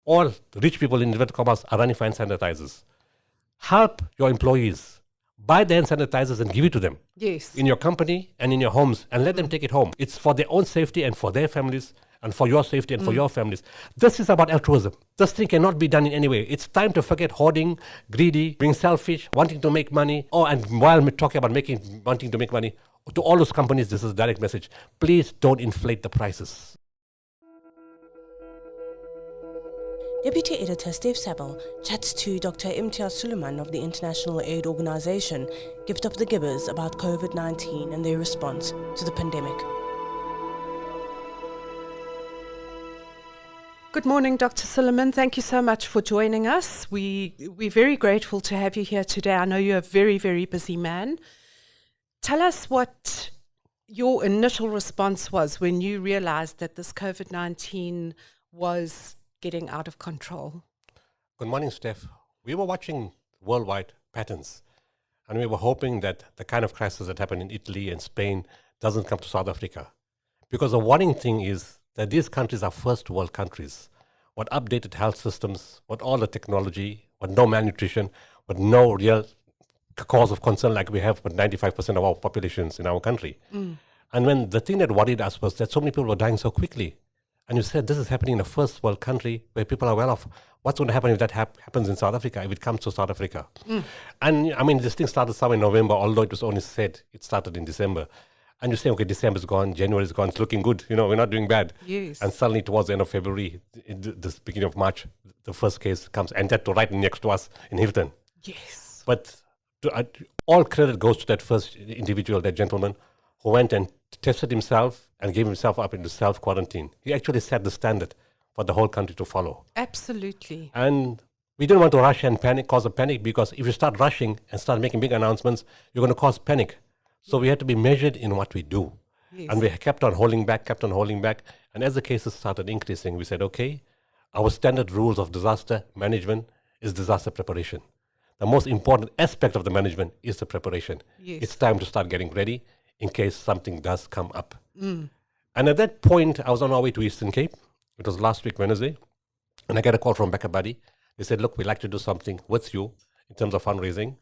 all the rich people in inverted commas are running for hand sanitizers. Help your employees. Buy the hand sanitizers and give it to them. Yes. In your company and in your homes, and let them take it home. It's for their own safety and for their families and for your safety and for your families. This is about altruism. This thing cannot be done in any way. It's time to forget hoarding, greedy, being selfish, wanting to make money. And while we're talking about wanting to make money, to all those companies, this is a direct message. Please don't inflate the prices. Deputy Editor Steve Saville chats to Dr. Imtiaz Sooliman of the International Aid Organization, Gift of the Givers, about COVID-19 and their response to the pandemic. Good morning, Dr. Sooliman. Thank you so much for joining us. We're very grateful to have you here today. I know you're a very, very busy man. Tell us what your initial response was when you realized that this COVID-19 was getting out of control. Good morning, Steph. We were watching worldwide patterns, and we were hoping that the kind of crisis that happened in Italy and Spain doesn't come to South Africa. Because the worrying thing is that these countries are first world countries, with updated health systems, with all the technology, with no malnutrition, with no real cause of concern like we have with 95% of our populations in our country. And when the thing that worried us was that so many people were dying so quickly. And you said this is happening in a first world country where people are well off. What's going to happen if that happens in South Africa, if it comes to South Africa? And I mean, this thing started somewhere in November, although it was only said it started in December. And you say, okay, December's gone, January's gone, it's looking good. You know, we're not doing bad. Yes. And suddenly towards the end of February, the beginning of March, the first case comes, and that right next to us in Hilton. Yes. But all credit goes to that first individual, that gentleman, who went and tested himself and gave himself up into self-quarantine. He actually set the standard for the whole country to follow. Absolutely. And we didn't want to rush and cause a panic, because if you start rushing and start making big announcements, you're going to cause panic. So we had to be measured in what we do. Yes. And we kept on holding back. And as the cases started increasing, we said, okay, our standard rules of disaster management is disaster preparation. The most important aspect of the management is the preparation. Yes. It's time to start getting ready in case something does come up. And at that point, I was on our way to Eastern Cape. It was last week, Wednesday. And I got a call from Bakabadi. They said, look, we'd like to do something with you in terms of fundraising.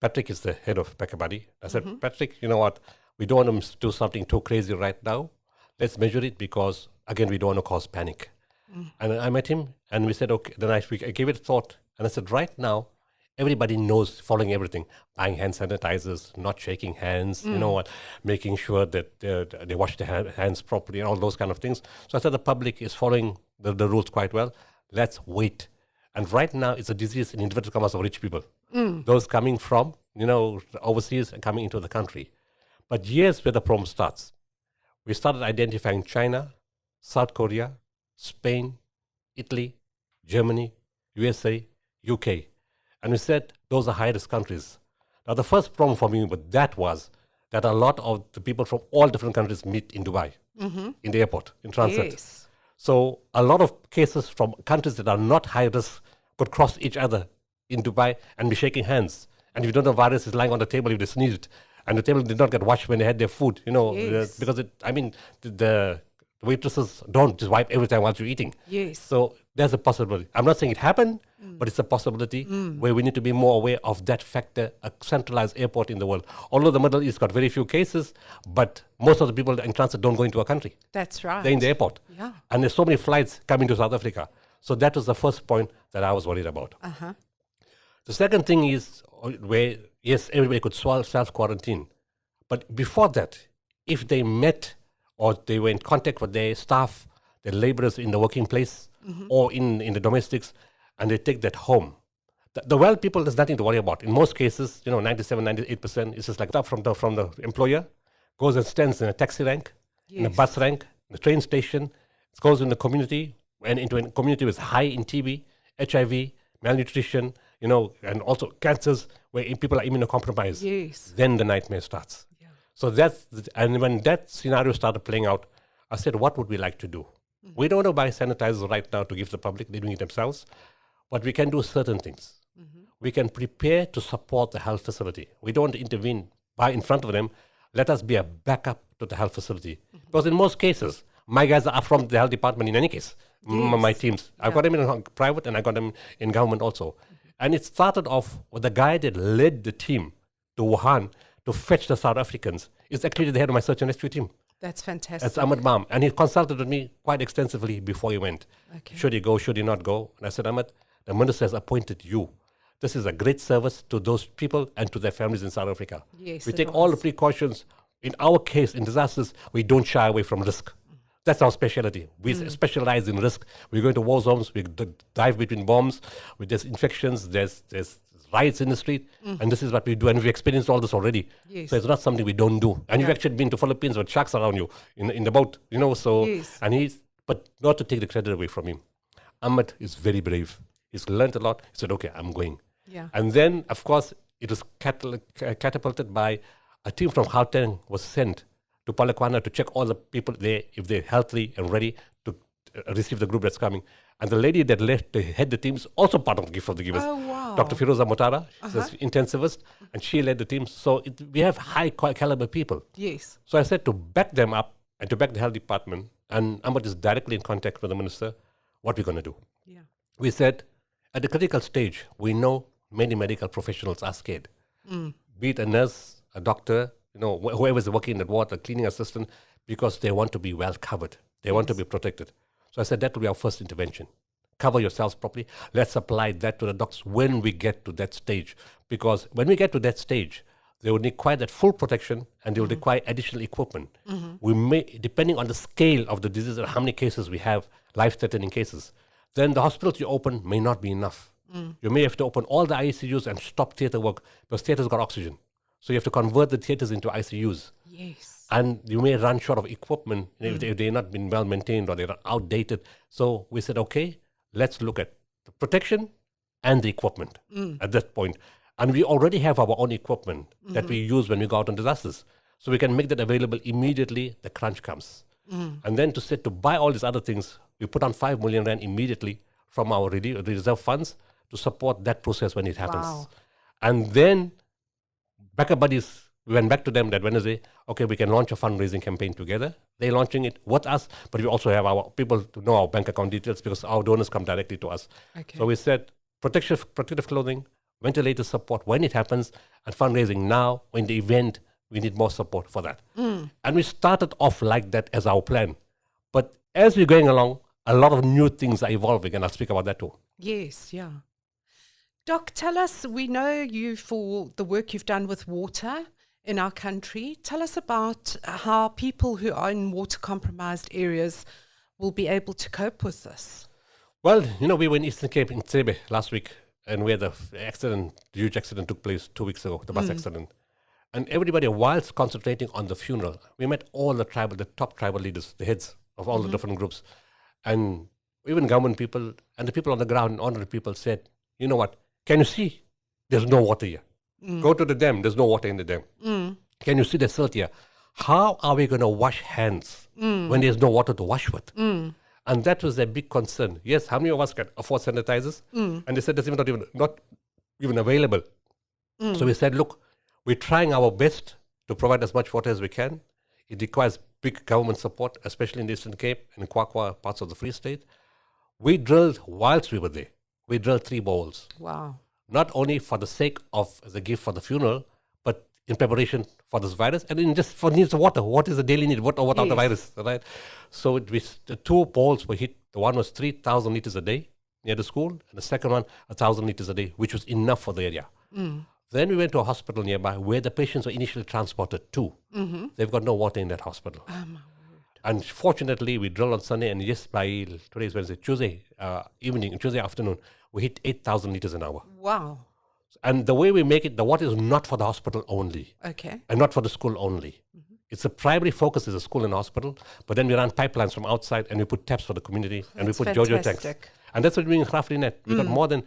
Patrick is the head of Bakabadi. I said, Patrick, you know what? We don't want to do something too crazy right now. Let's measure it, because, again, we don't want to cause panic. And I met him, and we said, okay. Then I gave it a thought. And I said, right now, everybody knows, following everything, buying hand sanitizers, not shaking hands, you know what, making sure that they wash their hands properly and all those kind of things. So I said the public is following the rules quite well. Let's wait. And right now, it's a disease in inverted commas of rich people. Those coming from, overseas and coming into the country. But here's where the problem starts. We started identifying China, South Korea, Spain, Italy, Germany, USA, UK. And we said those are high-risk countries. Now, the first problem for me with that was that a lot of the people from all different countries meet in Dubai, in the airport, in transit. Yes. So a lot of cases from countries that are not high-risk could cross each other in Dubai and be shaking hands. And if you don't know, virus is lying on the table if they sneezed. And the table did not get washed when they had their food, Yes. because the waitresses don't just wipe every time while you're eating. Yes. So there's a possibility. I'm not saying it happened, but it's a possibility where we need to be more aware of that factor, a centralized airport in the world. Although the Middle East got very few cases, but most of the people in transit don't go into a country. That's right. They're in the airport. Yeah. And there's so many flights coming to South Africa. So that was the first point that I was worried about. The second thing is where, yes, everybody could self-quarantine. But before that, if they met or they were in contact with their staff, their laborers in the working place or in the domestics, and they take that home. The well people, there's nothing to worry about. In most cases, 97, 98%, it's just like that from the employer, goes and stands in a taxi rank, in a bus rank, in the train station, it goes in the community, and into a community with high in TB, HIV, malnutrition, and also cancers where people are immunocompromised. Yes. Then the nightmare starts. Yeah. So and when that scenario started playing out, I said, what would we like to do? We don't want to buy sanitizers right now to give the public, they're doing it themselves, but we can do certain things. We can prepare to support the health facility. We don't want to intervene in front of them. Let us be a backup to the health facility. Because in most cases, my guys are from the health department in any case. My Yes. teams. I got them in private and I got them in government also. And it started off with the guy that led the team to Wuhan to fetch the South Africans. Is actually the head of my search and rescue team. That's fantastic. That's Ahmed Baum. And he consulted with me quite extensively before he went. Okay. Should he go, should he not go? And I said, Ahmed, the minister has appointed you. This is a great service to those people and to their families in South Africa. Yes, We it take all the was. precautions. In our case, in disasters, we don't shy away from risk. That's our specialty. We specialize in risk. We go into war zones. We dive between bombs. There's infections. There's riots in the street. And this is what we do. And we've experienced all this already. Yes. So it's not something we don't do. And you've actually been to Philippines with sharks around you in the boat, you know. So Yes. but not to take the credit away from him. Ahmed is very brave. He's learned a lot. He said, okay, I'm going. Yeah. And then, of course, it was catapulted by a team from Gauteng was sent to Polokwane to check all the people there, if they're healthy and ready to receive the group that's coming. And the lady that head the team is also part of the gift of the givers. Oh, wow. Dr. Firoza Motara, she's an intensivist, and she led the team. So we have high caliber people. Yes. So I said to back them up and to back the health department, and Ahmed is directly in contact with the minister, what we're going to do. Yeah. We said, at the critical stage, we know many medical professionals are scared. Be it a nurse, a doctor, you know, whoever's working in that ward, a cleaning assistant, because they want to be well covered. They want to be protected. So I said that will be our first intervention. Cover yourselves properly. Let's apply that to the doctors when we get to that stage. Because when we get to that stage, they will require that full protection and they will require additional equipment. We may, depending on the scale of the disease and how many cases we have, life-threatening cases, then the hospitals you open may not be enough. You may have to open all the ICUs and stop theatre work because theatres got oxygen. So you have to convert the theatres into ICUs. Yes. And you may run short of equipment if they're not been well maintained or they're outdated. So we said, okay, let's look at the protection and the equipment at that point. And we already have our own equipment that we use when we go out on disasters. So we can make that available immediately the crunch comes. And then to buy all these other things, we put on 5 million rand immediately from our reserve funds to support that process when it happens. Wow. And then backup buddies, we went back to them that Wednesday, okay, we can launch a fundraising campaign together. They're launching it with us, but we also have our people to know our bank account details because our donors come directly to us. Okay. So we said protective clothing, ventilator support when it happens, and fundraising now. In the event, we need more support for that. And we started off like that as our plan. But as we're going along, a lot of new things are evolving, and I'll speak about that too. Yes, yeah. Doc, tell us, we know you for the work you've done with water in our country. Tell us about how people who are in water-compromised areas will be able to cope with this. Well, you know, we were in Eastern Cape in Tsebe last week, and where the huge accident took place 2 weeks ago, the bus accident. And everybody, whilst concentrating on the funeral, we met all the top tribal leaders, the heads of all the different groups. And even government people and the people on the ground, honorary people said, you know what, can you see there's no water here? Go to the dam, there's no water in the dam. Can you see the silt here? How are we going to wash hands when there's no water to wash with? And that was their big concern. Yes, how many of us can afford sanitizers? And they said that's not even available. So we said, look, we're trying our best to provide as much water as we can. It requires big government support, especially in the Eastern Cape and Kwakwa, parts of the Free State. We drilled, whilst we were there, we drilled 3 boreholes. Wow. Not only for the sake of the gift for the funeral, but in preparation for this virus and in just for needs of water. What is the daily need? What of the virus, right? So the 2 boreholes were hit. The one was 3,000 liters a day near the school, and the second one 1,000 liters a day, which was enough for the area. Then we went to a hospital nearby where the patients were initially transported to. They've got no water in that hospital. Oh, my word. And fortunately, we drilled on Sunday, and yes, by today's Wednesday, Tuesday afternoon, we hit 8,000 liters an hour. Wow. And the way we make it, the water is not for the hospital only, Okay. and not for the school only. It's the primary focus is the school and the hospital, but then we run pipelines from outside, and we put taps for the community, and we That's put Jojo tanks. fantastic. And that's what we're doing in Grafrinet. We've got more than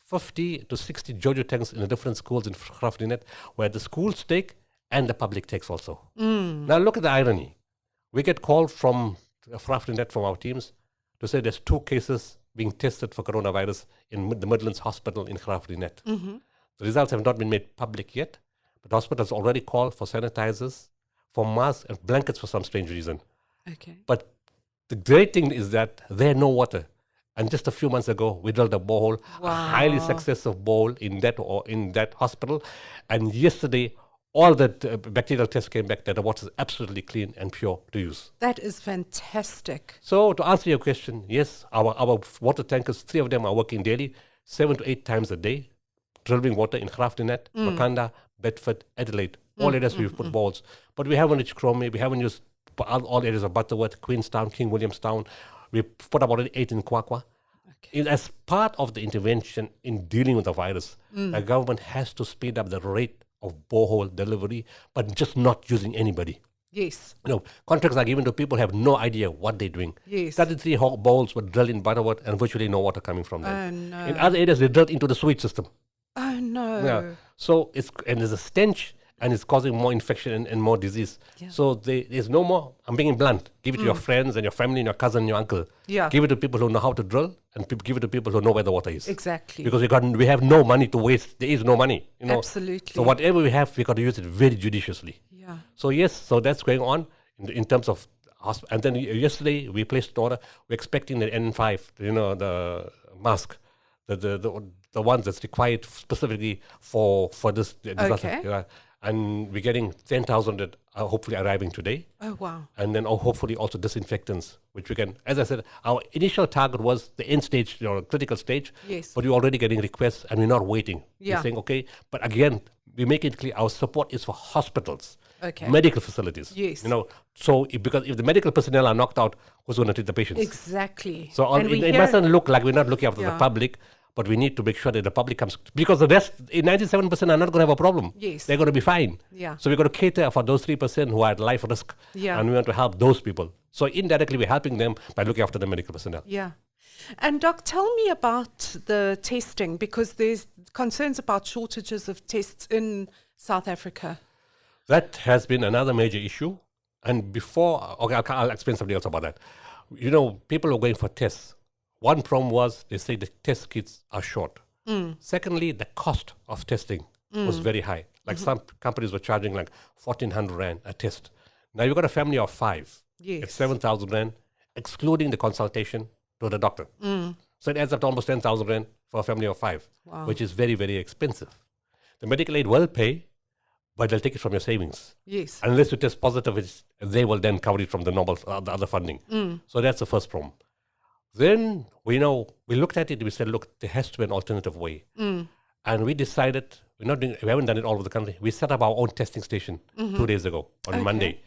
50 to 60 Jojo tanks in the different schools in Grafrinet, where the schools take and the public takes also. Now look at the irony. We get called from Grafrinet, from our teams, to say there's 2 cases being tested for coronavirus in the Midlands Hospital in Grafrinet. The results have not been made public yet, but the hospital has already called for sanitizers, for masks and blankets for some strange reason. Okay. But The great thing is that there had no water. And just a few months ago, we drilled a borehole, a highly successful borehole in that hospital. And yesterday, all the bacterial tests came back that the water is absolutely clean and pure to use. That is fantastic. So to answer your question, yes, our water tankers, 3 of them are working daily, 7 to 8 times a day, delivering water in Graftonnet, Makanda, Bedford, Adelaide. All areas we've put balls. But we haven't reached Chromie, we haven't used all areas of Butterworth, Queenstown, King Williamstown. We put up already 8 in Kwakwa. As part of the intervention in dealing with the virus, the government has to speed up the rate of borehole delivery, but just not using anybody. Yes. Contracts are given to people who have no idea what they're doing. Yes. 33 boreholes were drilled in Butterworth and virtually no water coming from them. Oh, no. In other areas, they drilled into the sewage system. Oh, no. Yeah. So there's a stench, and it's causing more infection and more disease. Yeah. So there's no more. I'm being blunt. Give it to your friends and your family and your cousin and your uncle. Yeah. Give it to people who know how to drill, and give it to people who know where the water is. Exactly. Because we have no money to waste. There is no money. Absolutely. So whatever we have, we got to use it very judiciously. Yeah. So yes, so that's going on in terms of hospital. And then yesterday we placed an order. We're expecting the N5, the mask, the ones that's required specifically for this disaster. Okay. Yeah. And we're getting 10,000 that are hopefully arriving today. Oh, wow. And then hopefully also disinfectants, which we can, as I said, our initial target was the end stage, critical stage. Yes. But we're already getting requests and we're not waiting. Yeah. We're saying, okay, but again, we make it clear our support is for hospitals, medical facilities. Yes. So because if the medical personnel are knocked out, who's going to treat the patients? Exactly. So it mustn't look like we're not looking after the public, but we need to make sure that the public comes, because the rest, 97% are not going to have a problem. Yes. They're going to be fine. Yeah. So we've got to cater for those 3% who are at life risk. Yeah. And we want to help those people. So indirectly, we're helping them by looking after the medical personnel. Yeah. And Doc, tell me about the testing, because there's concerns about shortages of tests in South Africa. That has been another major issue. And before, I'll explain something else about that. People are going for tests. One problem was they say the test kits are short. Secondly, the cost of testing was very high. Like some companies were charging like 1,400 Rand a test. Now you've got a family of 5. Yes. It's 7,000 Rand, excluding the consultation to the doctor. So it adds up to almost 10,000 Rand for a family of 5, which is very, very expensive. The medical aid will pay, but they'll take it from your savings. Yes. Unless you test positive, they will then cover it from the normal, the other funding. So that's the first problem. Then we looked at it. We said, look, there has to be an alternative way, and we decided we haven't done it all over the country. We set up our own testing station 2 days ago on Monday.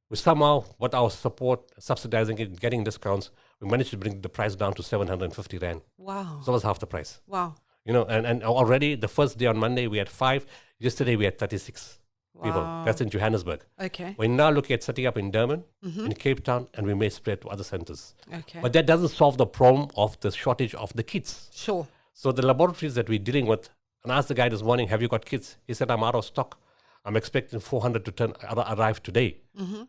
We somehow, with our support, subsidizing it, getting discounts, we managed to bring the price down to 750 Rand. Wow. So it was half the price. Wow. And already the first day on Monday we had 5. Yesterday we had 36 people. That's in Johannesburg. Okay. We're now looking at setting up in Durban, in Cape Town, and we may spread to other centers. Okay. But that doesn't solve the problem of the shortage of the kits. Sure. So the laboratories that we're dealing with, and I asked the guy this morning, have you got kits? He said, I'm out of stock. I'm expecting 400 to arrive today.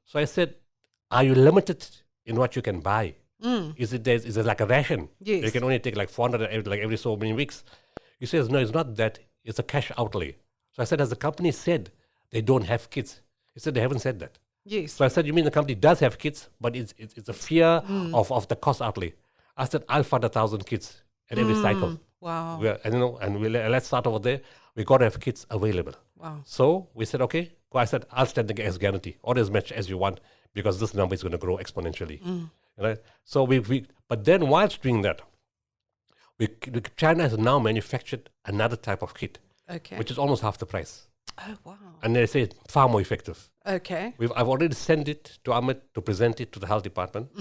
So I said, are you limited in what you can buy? Is it like a ration? Yes. You can only take like 400 every so many weeks. He says, no, it's not that. It's a cash outlay. So I said, has the company said they don't have kits? He said, they haven't said that. Yes. So I said, you mean the company does have kits, but it's a fear of the cost outlay. I said, I'll fund 1,000 kits at every cycle. Wow. Let's start over there. We got to have kits available. Wow. So we said, okay. I said, I'll stand the gas guarantee, or as much as you want, because this number is going to grow exponentially. Right? So but then whilst doing that, China has now manufactured another type of kit, which is almost half the price. Oh, wow. And they say it's far more effective. Okay. I've already sent it to Ahmed to present it to the health department.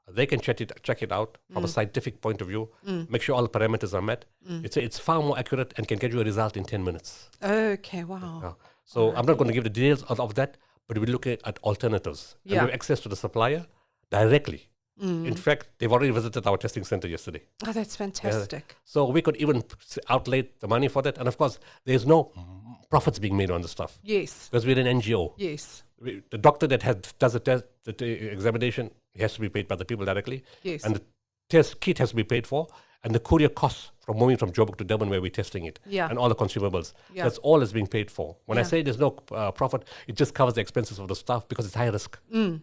They can check it out from a scientific point of view, make sure all the parameters are met. It's far more accurate and can get you a result in 10 minutes. Okay, wow. So I'm not going to give the details of that, but we look at alternatives. And we have access to the supplier directly. In fact, they've already visited our testing center yesterday. Oh, that's fantastic. So we could even outlay the money for that. And of course, there's no profits being made on the stuff. Yes. Because we're an NGO. Yes. The doctor that does the test, the examination, he has to be paid by the people directly. Yes. And the test kit has to be paid for. and the courier costs from moving from Joburg to Durban where we're testing it, Yeah. and all the consumables. Yeah. That's all is being paid for. When I Yeah. say there's no profit, it just covers the expenses of the staff because it's high risk,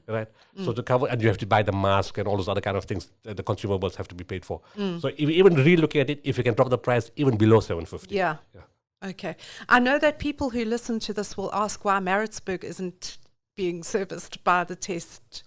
right? So to cover, and you have to buy the mask and all those other kind of things. The consumables have to be paid for. So if, even re-looking at it, if you can drop the price even below 750. Yeah. Okay. I know that people who listen to this will ask why Maritzburg isn't being serviced by the test.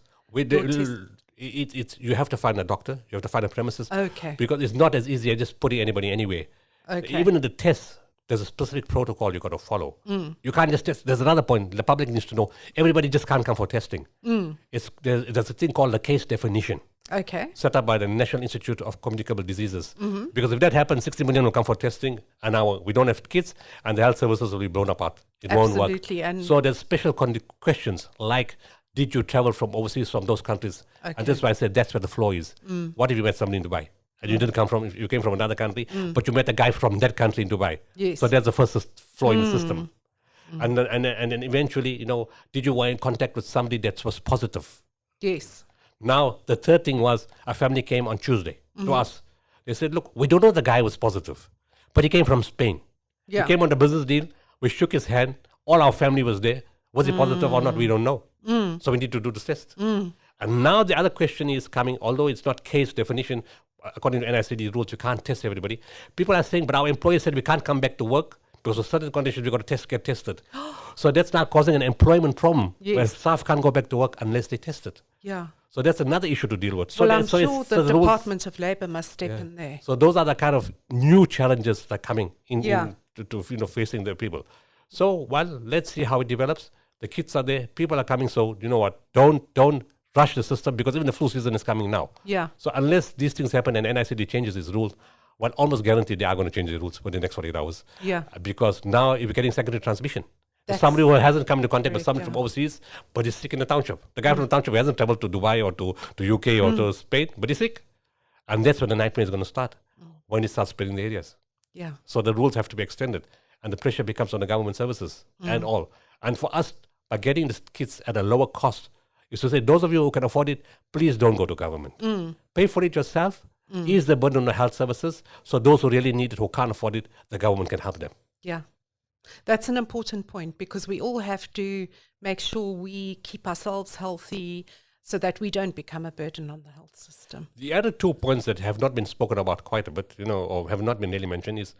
You have to find a doctor, you have to find a premises. Okay. Because it's not as easy as just putting anybody anywhere. Okay. Even in the tests, there's a specific protocol you got to follow. You can't just test. There's another point the public needs to know. Everybody just can't come for testing. There's a thing called the case definition, Okay. set up by the National Institute of Communicable Diseases. Because if that happens, 60 million will come for testing, and now we don't have kids, and the health services will be blown apart. It won't work. Absolutely. And So there's special questions like, did you travel from overseas, from those countries? Okay. And that's why I said that's where the flaw is. What if you met somebody in Dubai? And you didn't come from, you came from another country, but you met a guy from that country in Dubai. Yes. So that's the first flaw in the system. And then eventually, did you were in contact with somebody that was positive? yes. Now, the third thing was a family came on Tuesday to us. They said, look, we don't know the guy was positive, but he came from Spain. Yeah. He came on the business deal. We shook his hand. All our family was there. Was he positive or not? We don't know. So we need to do the test. And now the other question is coming, although it's not case definition, according to NICD rules, you can't test everybody. People are saying, but our employer said we can't come back to work because of certain conditions we've got to get tested. So that's now causing an employment problem where Yes. staff can't go back to work unless they tested. Yeah. So that's another issue to deal with. So Well, I'm so sure so the rules- Department of Labour must step in there. So those are the kind of new challenges that are coming in, Yeah. to facing the people. So let's see how it develops. The kids are there, people are coming. So you know what? Don't rush the system because even the flu season is coming now. Yeah. So unless these things happen and NICD changes its rules, almost guaranteed they are going to change the rules within the next 48 hours. Yeah. Because now you're getting secondary transmission. That's Somebody who hasn't come into contact with correct, somebody yeah. from overseas, but is sick in the township. The guy from the township hasn't traveled to Dubai or to UK or to Spain, but he's sick. And that's when the nightmare is going to start, when it starts spreading the areas. Yeah. So the rules have to be extended, and the pressure becomes on the government services and all. And for us, by getting the kids at a lower cost, is to say, those of you who can afford it, please don't go to government. Pay for it yourself, ease the burden on the health services, so those who really need it, who can't afford it, the government can help them. Yeah. That's an important point because we all have to make sure we keep ourselves healthy so that we don't become a burden on the health system. The other 2 points that have not been spoken about quite a bit, or have not been really mentioned is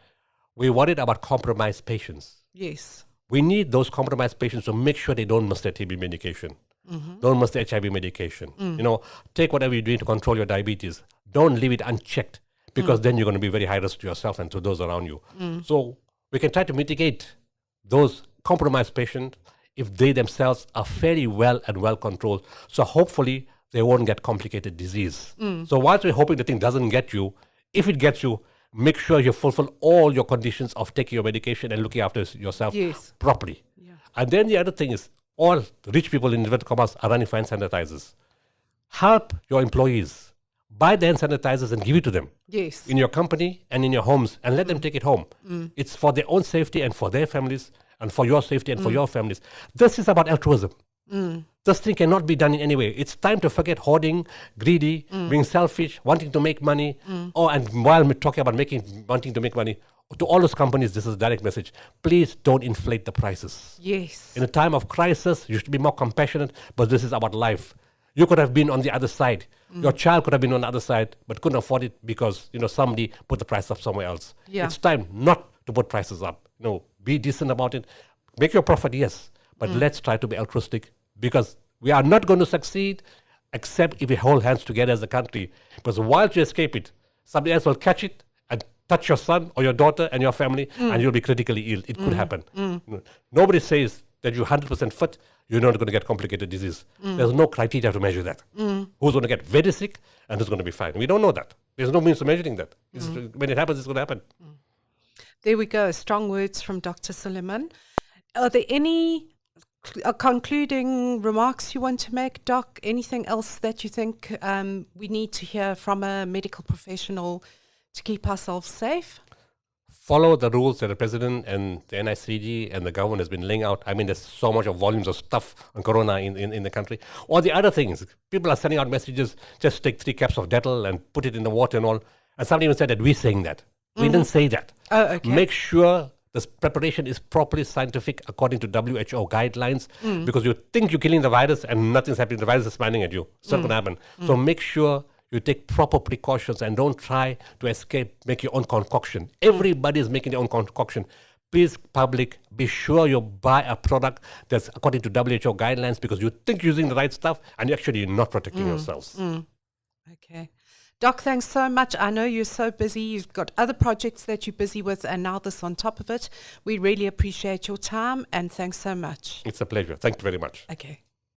we're worried about compromised patients. Yes. We need those compromised patients to make sure they don't miss their TB medication. Don't miss the HIV medication. Take whatever you're doing to control your diabetes. Don't leave it unchecked because then you're going to be very high risk to yourself and to those around you. So we can try to mitigate those compromised patients if they themselves are fairly well controlled. So hopefully they won't get complicated disease. So whilst we're hoping the thing doesn't get you, if it gets you, make sure you fulfill all your conditions of taking your medication and looking after yourself Yes. properly. Yeah. And then the other thing is, all rich people in inverted commas are running for hand sanitizers. Help your employees. Buy the hand sanitizers and give it to them Yes. in your company and in your homes and let them take it home. It's for their own safety and for their families and for your safety and for your families. This is about altruism. This thing cannot be done in any way. It's time to forget hoarding, greedy, being selfish, wanting to make money. And while we're talking about wanting to make money, to all those companies, this is a direct message. Please don't inflate the prices. Yes. In a time of crisis, you should be more compassionate, but this is about life. You could have been on the other side. Your child could have been on the other side, but couldn't afford it because somebody put the price up somewhere else. Yeah. It's time not to put prices up. Be decent about it. Make your profit, yes, but let's try to be altruistic because we are not going to succeed except if we hold hands together as a country. Because while you escape it, somebody else will catch it and touch your son or your daughter and your family, and you'll be critically ill. It could happen. Nobody says that you're 100% fit, you're not going to get complicated disease. There's no criteria to measure that. Who's going to get very sick and who's going to be fine? We don't know that. There's no means of measuring that. When it happens, it's going to happen. There we go. Strong words from Dr. Sooliman. Are there any concluding remarks you want to make, Doc? Anything else that you think we need to hear from a medical professional to keep ourselves safe? Follow the rules that the president and the NICD and the government has been laying out. I mean, there's so much of volumes of stuff on corona in the country. Or the other things, people are sending out messages, just take 3 caps of Dettol and put it in the water and all. And somebody even said that we're saying that. We didn't say that. Oh, okay. Make sure this preparation is properly scientific according to WHO guidelines, because you think you're killing the virus and nothing's happening. The virus is smiling at you. It's not going to happen. So make sure you take proper precautions and don't try to escape, make your own concoction. Everybody is making their own concoction. Please, public, be sure you buy a product that's according to WHO guidelines, because you think you're using the right stuff and you're actually not protecting yourselves. Okay. Doc, thanks so much. I know you're so busy. You've got other projects that you're busy with, and now this on top of it. We really appreciate your time, and thanks so much. It's a pleasure. Thank you very much. Okay.